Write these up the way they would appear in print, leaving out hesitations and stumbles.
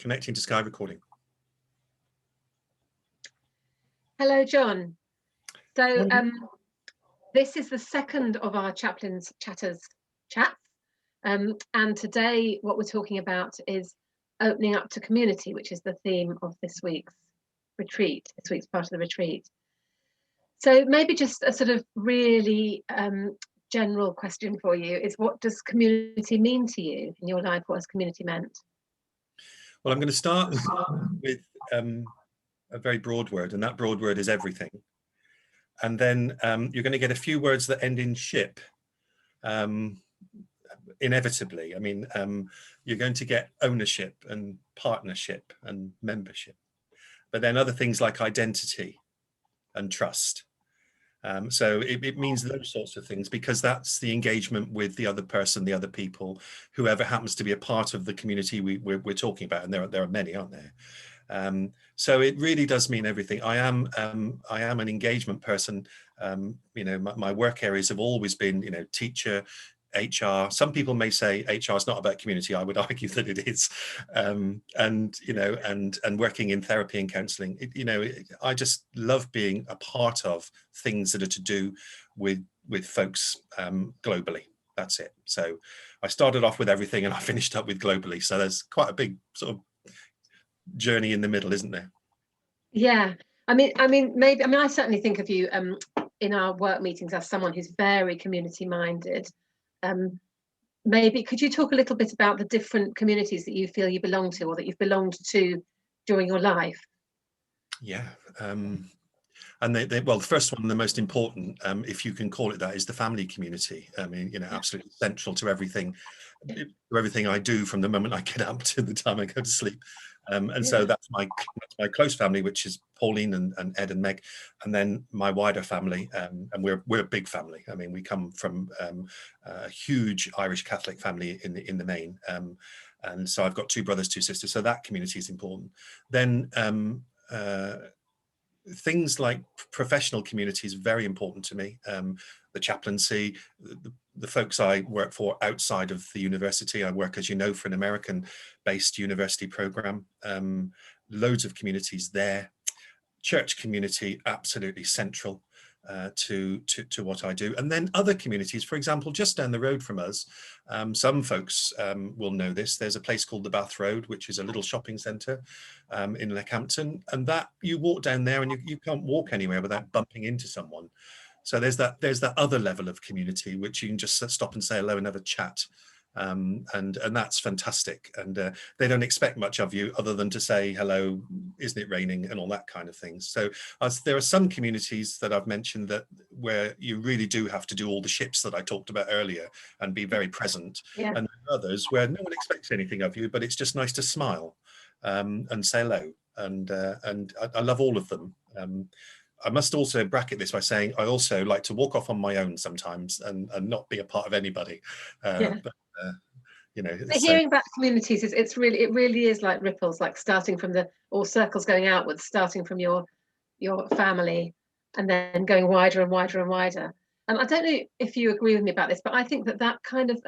Connecting to Sky recording. Hello, John. So this is the second of our Chaplain's Chats. And today what we're talking about is opening up to community, which is the theme of this week's retreat, this week's part of the retreat. So maybe just a sort of really general question for you is, what does community mean to you in your life? What has community meant? Well, I'm going to start with a very broad word, and that broad word is everything. And then you're going to get a few words that end in ship, inevitably. I mean, you're going to get ownership and partnership and membership, but then other things like identity and trust. So it means those sorts of things, because that's the engagement with the other person, the other people, whoever happens to be a part of the community we're talking about, and there are many, aren't there? So it really does mean everything. I am an engagement person. You know, my work areas have always been, you know, teacher, HR. Some people may say HR is not about community. I would argue that it is, and you know, and working in therapy and counselling. You know, I just love being a part of things that are to do with folks globally. That's it. So I started off with everything, and I finished up with globally. So there's quite a big sort of journey in the middle, isn't there? Yeah, I mean, I certainly think of you in our work meetings as someone who's very community minded. Maybe could you talk a little bit about the different communities that you feel you belong to, or that you've belonged to during your life? Yeah, and well, the first one, the most important, if you can call it that, is the family community. I mean, you know, absolutely central to everything I do from the moment I get up to the time I go to sleep. And so that's my close family, which is Pauline and Ed and Meg, and then my wider family, and we're a big family. I mean, we come from a huge Irish Catholic family in the main, and so I've got 2 brothers, 2 sisters. So that community is important. Then things like professional community is very important to me. The chaplaincy, the folks I work for outside of the university. I work, as you know, for an American-based university program. Loads of communities there. Church community, absolutely central to what I do. And then other communities, for example, just down the road from us, some folks will know this. There's a place called the Bath Road, which is a little shopping centre in Leckhampton, and that you walk down there and you can't walk anywhere without bumping into someone. So there's that other level of community which you can just stop and say hello and have a chat. And that's fantastic, and they don't expect much of you other than to say hello, isn't it raining, and all that kind of things. So there are some communities that I've mentioned where you really do have to do all the ships that I talked about earlier and be very present, Yeah. and others where no one expects anything of you, but it's just nice to smile and say hello, and I love all of them. I must also bracket this by saying I also like to walk off on my own sometimes and not be a part of anybody. But, you know, hearing about communities is it really is like ripples, like starting from or circles going outwards, starting from your family and then going wider and wider and wider. And I don't know if you agree with me about this, but I think that kind of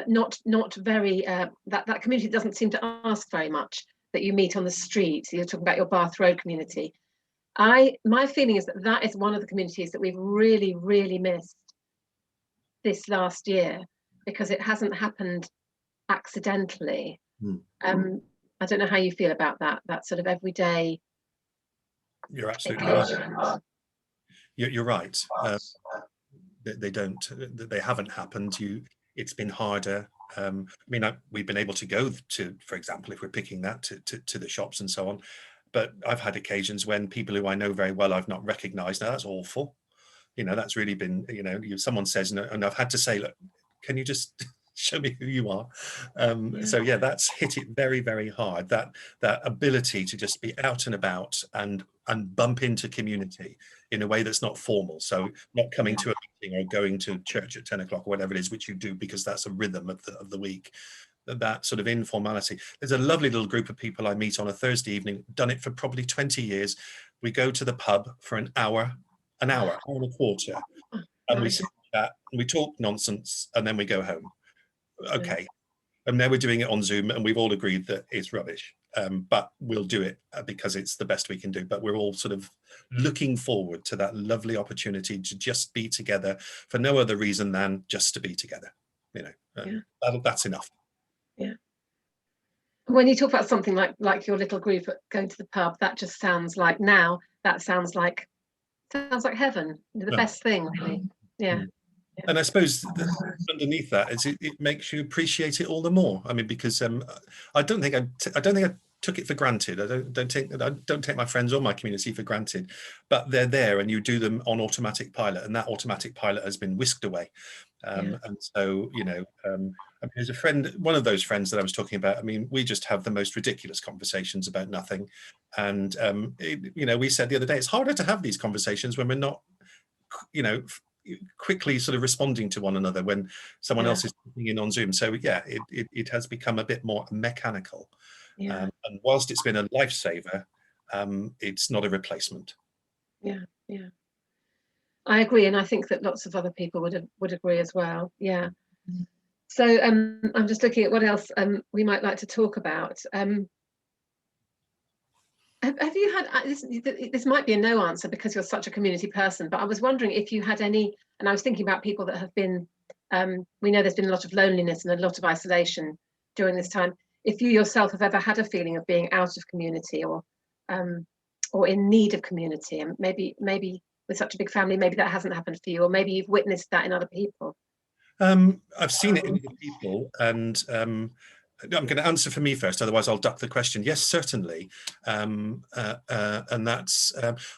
not very that community doesn't seem to ask very much, that you meet on the street. You're talking about your Bath Road community. My feeling is that is one of the communities that we've really, really missed this last year, because it hasn't happened accidentally. I don't know how you feel about that sort of everyday. You're absolutely right. You're right. They haven't happened. It's been harder. I mean, we've been able to go to, for example, if we're picking that, to the shops and so on. But I've had occasions when people who I know very well I've not recognised. Now that's awful. You know, that's really been, you know, someone says, no, and I've had to say, look, can you just show me who you are? So yeah, that's hit it very, very hard. That ability to just be out and about and bump into community in a way that's not formal. So not coming to a meeting or going to church at 10 o'clock or whatever it is, which you do because that's a rhythm of the week. That sort of informality. There's a lovely little group of people I meet on a Thursday evening, done it for probably 20 years. We go to the pub for an hour and a quarter, and we sit and chat and we talk nonsense, and then we go home. Okay, And now we're doing it on Zoom, and we've all agreed that it's rubbish. But we'll do it because it's the best we can do. But we're all sort of looking forward to that lovely opportunity to just be together for no other reason than just to be together. You know, that's enough. Yeah. When you talk about something like your little group going to the pub, that just sounds like that sounds like heaven, the best thing, really. Yeah. And I suppose underneath that is it makes you appreciate it all the more. I mean, because I don't think I took it for granted. I don't take my friends or my community for granted, but they're there, and you do them on automatic pilot, and that automatic pilot has been whisked away. And so, you know, I mean, there's a friend, one of those friends that I was talking about. I mean, we just have the most ridiculous conversations about nothing, and you know, we said the other day it's harder to have these conversations when we're not, you know, quickly sort of responding to one another when someone else is talking in on Zoom. So yeah, it has become a bit more mechanical. And whilst it's been a lifesaver, it's not a replacement. Yeah. I agree, and I think that lots of other people would agree as well. Yeah. So I'm just looking at what else we might like to talk about. Have you had this might be a no answer because you're such a community person, but I was wondering if you had any, and I was thinking about people that have been, we know there's been a lot of loneliness and a lot of isolation during this time. If you yourself have ever had a feeling of being out of community or in need of community, and maybe with such a big family, maybe that hasn't happened for you, or maybe you've witnessed that in other people. I've seen it in other people, and I'm going to answer for me first, otherwise I'll duck the question. Yes, certainly. And that's,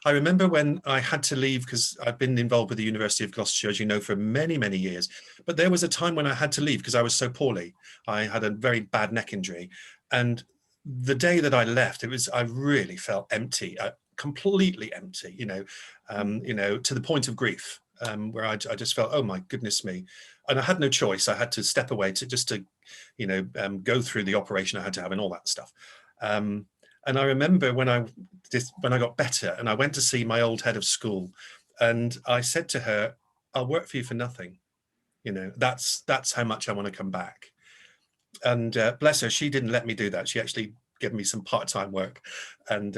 I remember when I had to leave, because I've been involved with the University of Gloucestershire, as you know, for many, many years. But there was a time when I had to leave because I was so poorly. I had a very bad neck injury. And the day that I left, I really felt empty, completely empty, you know, to the point of grief. Where I just felt, oh my goodness me, and I had no choice. I had to step away to go through the operation I had to have and all that stuff. And I remember when I got better and I went to see my old head of school, and I said to her, "I'll work for you for nothing. You know, that's how much I want to come back." And bless her, she didn't let me do that. She actually gave me some part-time work, and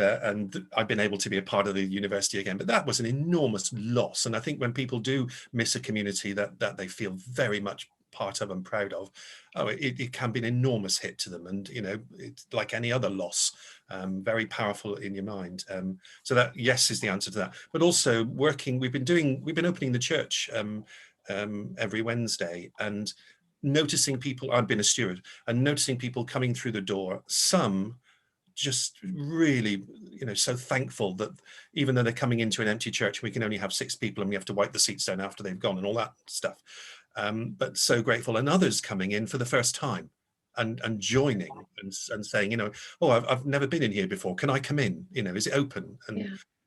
I've been able to be a part of the university again. But that was an enormous loss. And I think when people do miss a community that they feel very much part of and proud of, it can be an enormous hit to them. And you know, it's like any other loss, very powerful in your mind. So that, yes, is the answer to that. But also working, we've been opening the church every Wednesday, and noticing people, I've been a steward, and noticing people coming through the door, some just really, you know, so thankful that even though they're coming into an empty church, we can only have 6 people and we have to wipe the seats down after they've gone and all that stuff. But so grateful, and others coming in for the first time and joining and saying, you know, oh, I've never been in here before. Can I come in? You know, is it open?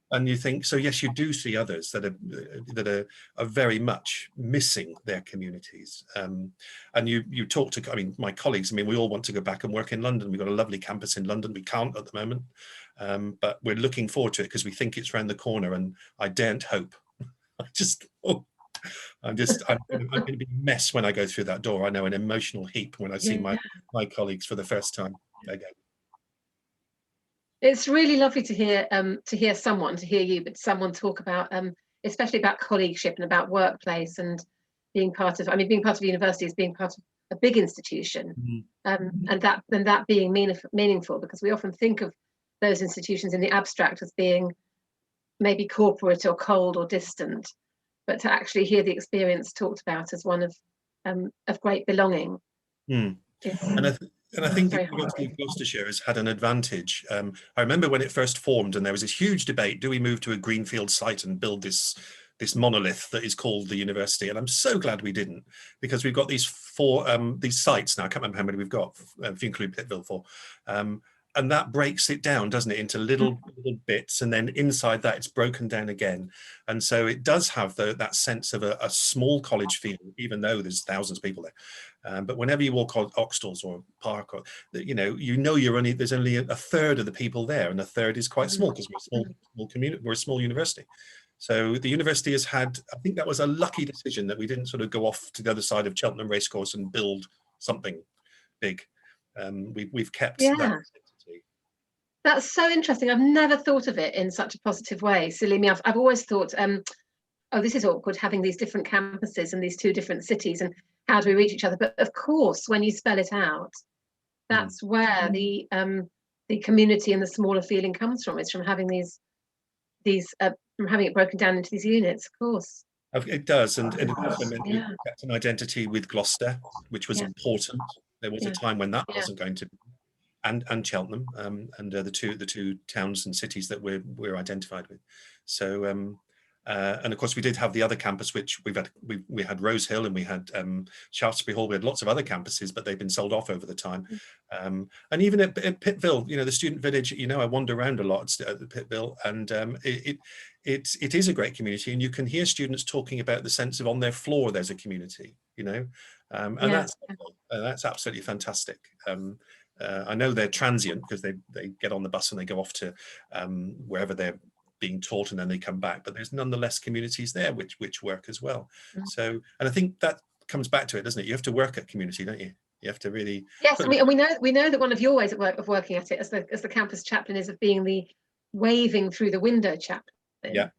And you think, so yes, you do see others that are very much missing their communities. And you talk to, I mean, my colleagues, I mean, we all want to go back and work in London. We've got a lovely campus in London. We can't at the moment, but we're looking forward to it because we think it's around the corner, and I daren't hope. I'm going to be a mess when I go through that door. I know, an emotional heap when I see my colleagues for the first time again. It's really lovely to hear you, but someone talk about especially about colleagueship and about workplace and being part of. I mean, being part of a university is being part of a big institution, and that being meaningful, because we often think of those institutions in the abstract as being maybe corporate or cold or distant, but to actually hear the experience talked about as one of great belonging. And I think the University of Gloucestershire has had an advantage. I remember when it first formed, and there was this huge debate: do we move to a greenfield site and build this monolith that is called the university? And I'm so glad we didn't, because we've got these sites now. I can't remember how many we've got, if you include Pittville, 4. And that breaks it down, doesn't it, into little bits, and then inside that it's broken down again. And so it does have that sense of a small college feel, even though there's thousands of people there. But whenever you walk on Oxtals or Park, or there's only a third of the people there, and a third is quite small because we're a small community, we're a small university. So the university has had, I think that was a lucky decision that we didn't sort of go off to the other side of Cheltenham Racecourse and build something. big. We've kept that Yeah. identity. That's so interesting. I've never thought of it in such a positive way. Silly me, I've always thought, oh, this is awkward having these different campuses and these two different cities, and how do we reach each other? But of course, when you spell it out, that's where the community and the smaller feeling comes from. It's from having these from having it broken down into these units, of course. It does, and it also meant we Yeah, kept an identity with Gloucester, which was yeah, important. There was a yeah, time when that yeah. wasn't going to, and Cheltenham, and the two towns and cities that we're identified with. So, and of course we did have the other campus, which we had Rose Hill and we had Shaftesbury Hall. We had lots of other campuses, but they've been sold off over the time. And even at Pittville, the student village, I wander around a lot at the Pittville, and it is a great community, and you can hear students talking about the sense of on their floor there's a community, and Yeah. that's absolutely fantastic. I know they're transient because they get on the bus and they go off to wherever they're being taught, and then they come back, but there's nonetheless communities there which work as well. So, and I think that comes back to it, doesn't it? You have to work at community, don't you? You have to really. Yes, and we know that one of your ways of working at it as the campus chaplain is of being the waving through the window chaplain. Yeah.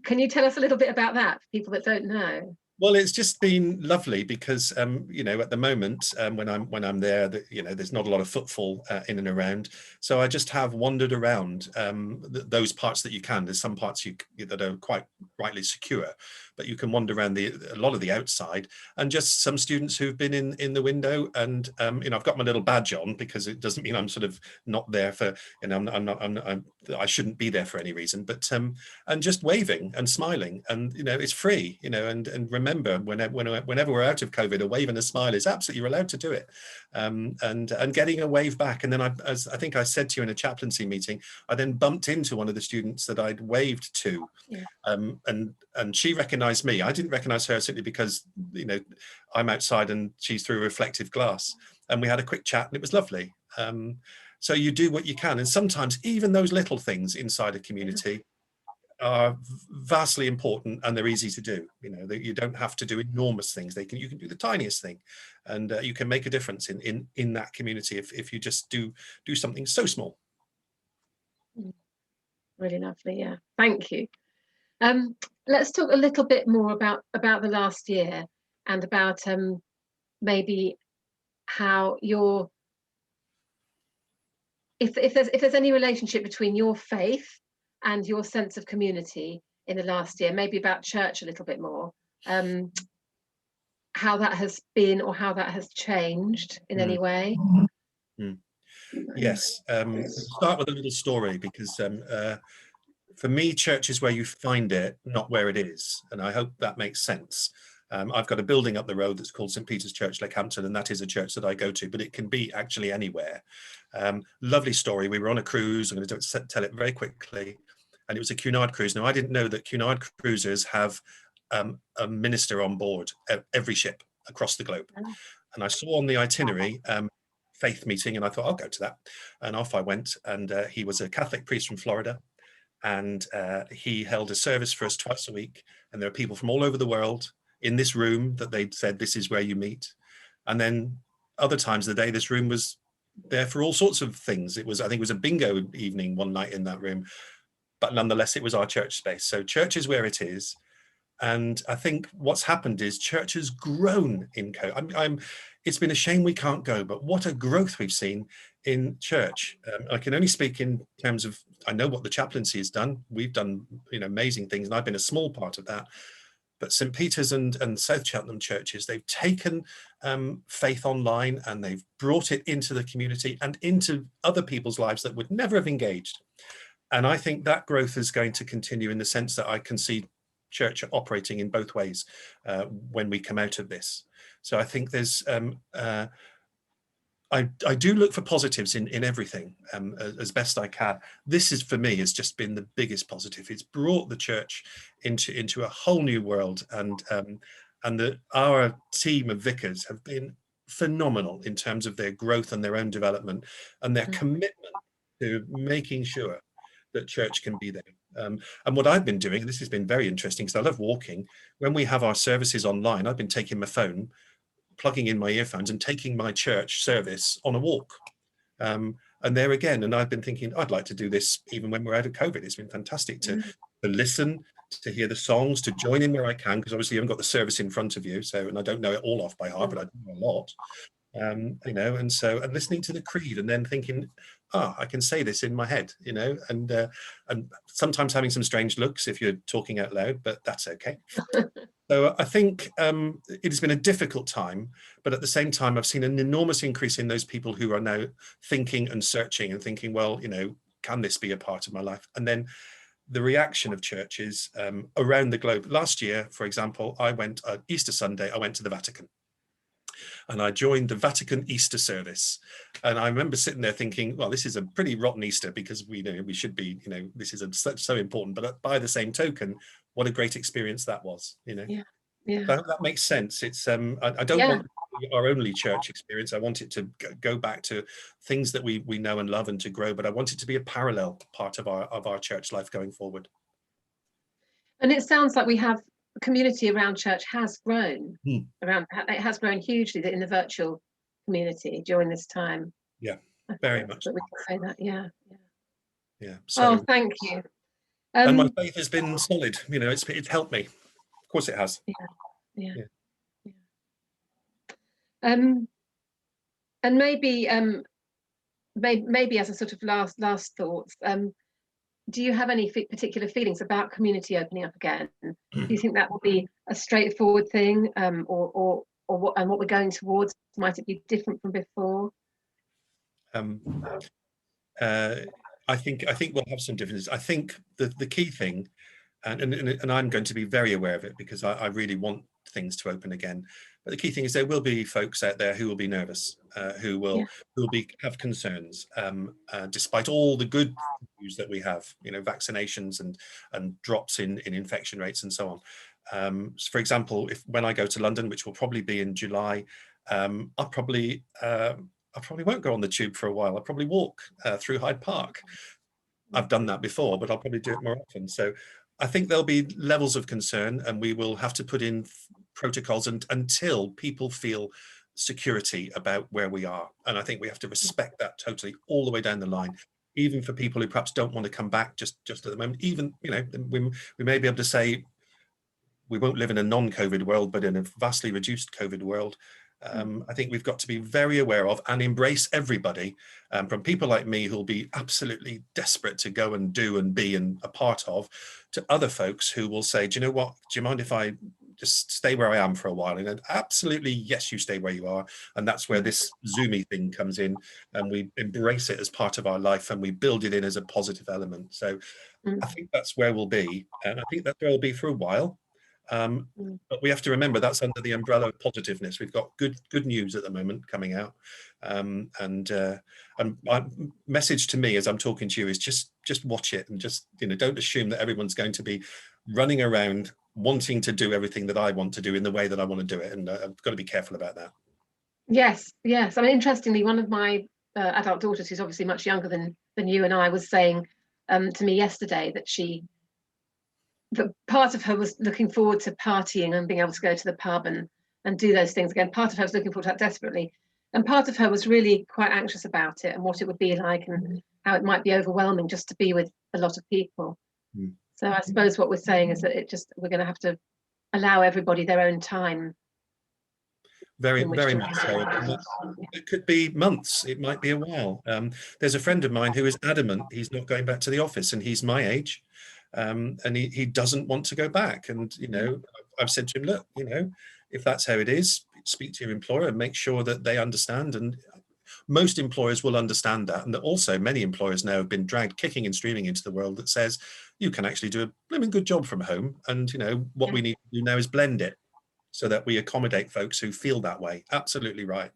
Can you tell us a little bit about that for people that don't know? Well, it's just been lovely because at the moment when I'm there, there's not a lot of footfall in and around, so I just have wandered around those parts that you can. There's some parts that are quite rightly secure, but you can wander around a lot of the outside, and just some students who've been in the window, and I've got my little badge on because it doesn't mean I'm sort of not there for, I shouldn't be there for any reason, but and just waving and smiling, and it's free, and remember, whenever we're out of COVID, a wave and a smile is absolutely, you're allowed to do it, and getting a wave back. And then as I think I said to you in a chaplaincy meeting, I then bumped into one of the students that I'd waved to, and she recognized me. I didn't recognize her simply because I'm outside and she's through a reflective glass, and we had a quick chat and it was lovely. So you do what you can, and sometimes even those little things inside a community are vastly important, and they're easy to do. You don't have to do enormous things. You can do the tiniest thing, and you can make a difference in that community if you just do something so small. Really lovely. Yeah, thank you. Let's talk a little bit more about the last year, and about maybe how if there's any relationship between your faith and your sense of community in the last year, maybe about church a little bit more, how that has been or how that has changed in any way. Yes, I'll start with a little story, because for me, church is where you find it, not where it is, and I hope that makes sense. I've got a building up the road that's called St. Peter's Church, Leckhampton, and that is a church that I go to, but it can be actually anywhere. Lovely story. We were on a cruise. I'm going to tell it very quickly. And it was a Cunard cruise. Now, I didn't know that Cunard cruisers have a minister on board every ship across the globe. And I saw on the itinerary faith meeting, and I thought, I'll go to that. And off I went. And he was a Catholic priest from Florida. And he held a service for us twice a week. And there are people from all over the world in this room that they'd said, this is where you meet. And then other times of the day, this room was there for all sorts of things. I think it was a bingo evening one night in that room, but nonetheless, it was our church space. So church is where it is. And I think what's happened is church has grown in COVID. It's been a shame we can't go, but what a growth we've seen in church. I can only speak in terms of, I know what the chaplaincy has done. We've done amazing things, and I've been a small part of that. But St. Peter's and South Cheltenham churches, they've taken faith online, and they've brought it into the community and into other people's lives that would never have engaged. And I think that growth is going to continue, in the sense that I can see church operating in both ways when we come out of this. So I think there's I do look for positives in everything as best I can. This is, for me, has just been the biggest positive. It's brought the church into a whole new world, and our team of vicars have been phenomenal in terms of their growth and their own development, and their commitment to making sure that church can be there. And what I've been doing, and this has been very interesting because I love walking, when we have our services online, I've been taking my phone, plugging in my earphones and taking my church service on a walk. And there again, and I've been thinking, I'd like to do this even when we're out of COVID. It's been fantastic to listen, to hear the songs, to join in where I can, because obviously you haven't got the service in front of you. So, and I don't know it all off by heart, but I do know a lot. You know, and listening to the creed and then thinking, I can say this in my head, you know, and sometimes having some strange looks if you're talking out loud, but that's okay. So I think it has been a difficult time, but at the same time, I've seen an enormous increase in those people who are now thinking and searching and thinking, well, you know, can this be a part of my life? And then the reaction of churches around the globe. Last year, for example, I went Easter Sunday, I went to the Vatican. And I joined the Vatican Easter service. And I remember sitting there thinking, well, this is a pretty rotten Easter, because we should be, you know, this is so important. But by the same token, what a great experience that was, you know. Yeah. So I hope that makes sense. It's I don't want it to be our only church experience. I want it to go back to things that we know and love and to grow, but I want it to be a parallel part of our church life going forward. And it sounds like we have community around church has grown. It has grown hugely in the virtual community during this time. Yeah, very much. But we can say that, yeah. So, thank you. And my faith has been solid. You know, it's helped me. Of course, it has. Yeah. And maybe as a sort of last thoughts, do you have any particular feelings about community opening up again? Do you think that will be a straightforward thing, or what we're going towards? Might it be different from before? I think we'll have some differences. I think the key thing, and I'm going to be very aware of it, because I really want things to open again. But the key thing is there will be folks out there who will be nervous, who will have concerns, despite all the good news that we have, you know, vaccinations and drops in infection rates and so on. So for example, when I go to London, which will probably be in July, I probably won't go on the tube for a while. I'll probably walk through Hyde Park. I've done that before, but I'll probably do it more often. So I think there'll be levels of concern, and we will have to put in protocols until people feel security about where we are. And I think we have to respect that totally all the way down the line, even for people who perhaps don't want to come back just at the moment. Even, you know, we may be able to say we won't live in a non-COVID world, but in a vastly reduced COVID world. I think we've got to be very aware of and embrace everybody, from people like me who'll be absolutely desperate to go and do and be and a part of, to other folks who will say, do you know what, do you mind if I just stay where I am for a while? And then, absolutely, yes, you stay where you are. And that's where this Zoomy thing comes in, and we embrace it as part of our life and we build it in as a positive element. So I think that's where we'll be, and I think that's where we'll be for a while. But we have to remember that's under the umbrella of positiveness. We've got good news at the moment coming out, and my message to me as I'm talking to you is just watch it, and just, you know, don't assume that everyone's going to be running around wanting to do everything that I want to do in the way that I want to do it, and I've got to be careful about that. Yes. I mean, interestingly, one of my adult daughters, who's obviously much younger than you and I, was saying to me yesterday that part of her was looking forward to partying and being able to go to the pub and do those things again. Part of her was looking forward to that desperately, and part of her was really quite anxious about it and what it would be like and how it might be overwhelming just to be with a lot of people. So I suppose what we're saying is that we're going to have to allow everybody their own time. Very much so. It could be months, it might be a while. There's a friend of mine who is adamant he's not going back to the office, and he's my age. And he doesn't want to go back. And, you know, I've said to him, look, you know, if that's how it is, speak to your employer and make sure that they understand. And most employers will understand that. And that also many employers now have been dragged kicking and streaming into the world that says you can actually do a blooming good job from home. And, you know, what we need to do now is blend it so that we accommodate folks who feel that way. Absolutely right.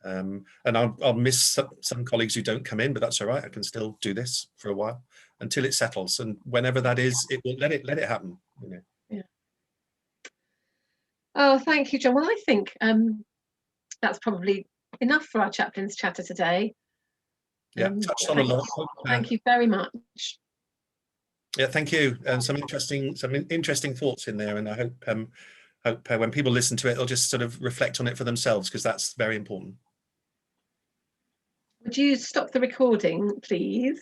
And I'll miss some colleagues who don't come in, but that's all right. I can still do this for a while until it settles, and whenever that is, it will let it happen. You know. Yeah. Oh, thank you, John. Well, I think that's probably enough for our chaplain's chatter today. Yeah, touched on a lot. Thank you very much. Yeah, thank you. And some interesting thoughts in there, and I hope when people listen to it, they'll just sort of reflect on it for themselves, because that's very important. Would you stop the recording, please?